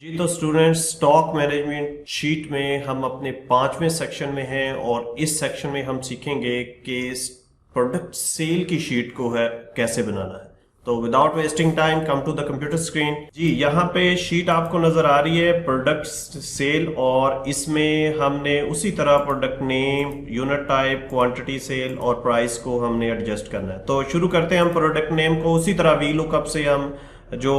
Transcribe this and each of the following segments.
जी तो students, stock management sheet में हम अपने 5वें सेक्शन में हैं और इस सेक्शन में हम सीखेंगे कि प्रोडक्ट सेल की शीट को है कैसे बनाना है। तो without wasting time come to the computer screen. जी यहाँ पे शीट आपको नजर आ रही है प्रोडक्ट सेल, और इसमें हमने उसी तरह product name, unit type, quantity sale और प्राइस को हमने एडजस्ट करना है। तो शुरू करते हैं हम प्रोडक्ट नेम को उसी तरह वी लुकअप से हम जो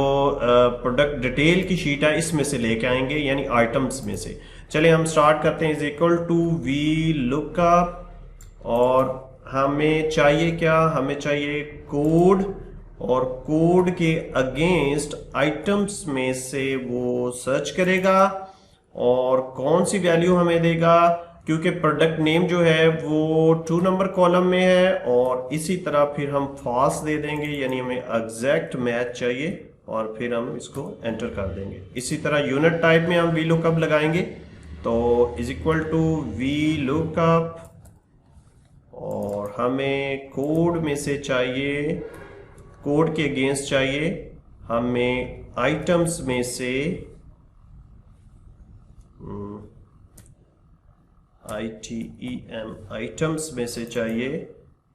प्रोडक्ट डिटेल की शीट है इसमें से लेके आएंगे, यानी आइटम्स में से। चलिए हम स्टार्ट करते हैं। Is equal to V lookup और हमें चाहिए क्या, हमें चाहिए कोड, और कोड के अगेंस्ट आइटम्स में से वो सर्च करेगा और कौन सी वैल्यू हमें देगा, क्योंकि प्रोडक्ट नेम जो है वो 2 नंबर कॉलम में है, और इसी तरह फिर हम फॉल्स दे देंगे, यानी हमें एग्जैक्ट मैच चाहिए और फिर हम इसको एंटर कर देंगे। इसी तरह यूनिट टाइप में हम वी लुकअप लगाएंगे, तो is equal to V lookup, और हमें कोड में से चाहिए, कोड के अगेंस्ट चाहिए हमें आइटम्स में से ITEM आइटम्स में से चाहिए,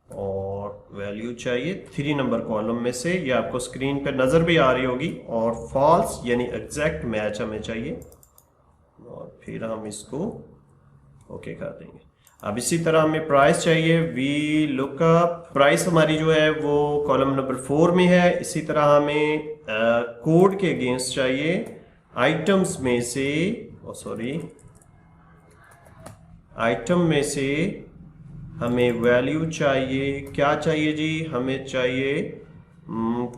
और वैल्यू चाहिए 3 नंबर कॉलम में से, ये आपको स्क्रीन पे नज़र भी आ रही होगी, और फॉल्स यानी एग्जैक्ट मैच हमें चाहिए, और फिर हम इसको ओके कर देंगे। अब इसी तरह हमें प्राइस चाहिए, वी लुकअप, प्राइस हमारी जो है वो कॉलम नंबर 4 में है। इसी तरह हमें कोड के अगेंस्ट चाहिए आइटम्स में से, सॉरी आइटम में से हमें वैल्यू चाहिए, क्या चाहिए जी, हमें चाहिए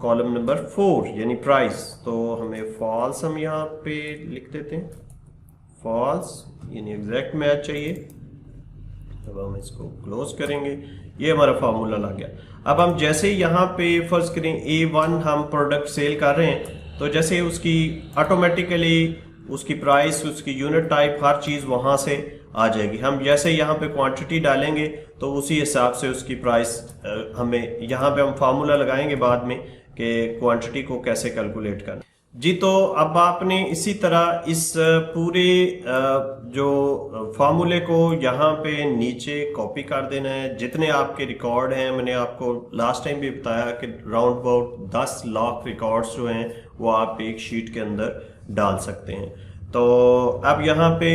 कॉलम नंबर 4 यानी प्राइस, तो हमें फॉल्स हम यहाँ पे लिख देते हैं, फॉल्स यानी एग्जैक्ट मैच चाहिए। अब हम इसको क्लोज करेंगे, ये हमारा फार्मूला लग गया। अब हम जैसे यहाँ पे फर्स्ट करें A1 हम प्रोडक्ट सेल कर रहे हैं, तो जैसे उसकी ऑटोमेटिकली उसकी प्राइस, उसकी यूनिट टाइप, हर चीज़ वहाँ से आ जाएगी। हम जैसे यहाँ पे क्वांटिटी डालेंगे तो उसी हिसाब से उसकी प्राइस हमें, यहाँ पे हम फार्मूला लगाएंगे बाद में कि क्वांटिटी को कैसे कैलकुलेट करना। जी तो अब आपने इसी तरह इस पूरे जो फार्मूले को यहाँ पे नीचे कॉपी कर देना है। जितने आपके रिकॉर्ड हैं, मैंने आपको लास्ट टाइम भी बताया कि राउंड अबाउट 10 लाख रिकॉर्ड्स जो हैं वो आप एक शीट के अंदर डाल सकते हैं। तो अब यहाँ पे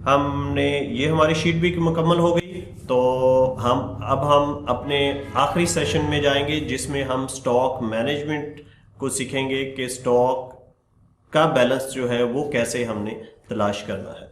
हमने, ये हमारी शीट भी मुकम्मल हो गई, तो हम अपने आखिरी सेशन में जाएंगे जिसमें हम स्टॉक मैनेजमेंट को सीखेंगे कि स्टॉक का बैलेंस जो है वो कैसे हमने तलाश करना है।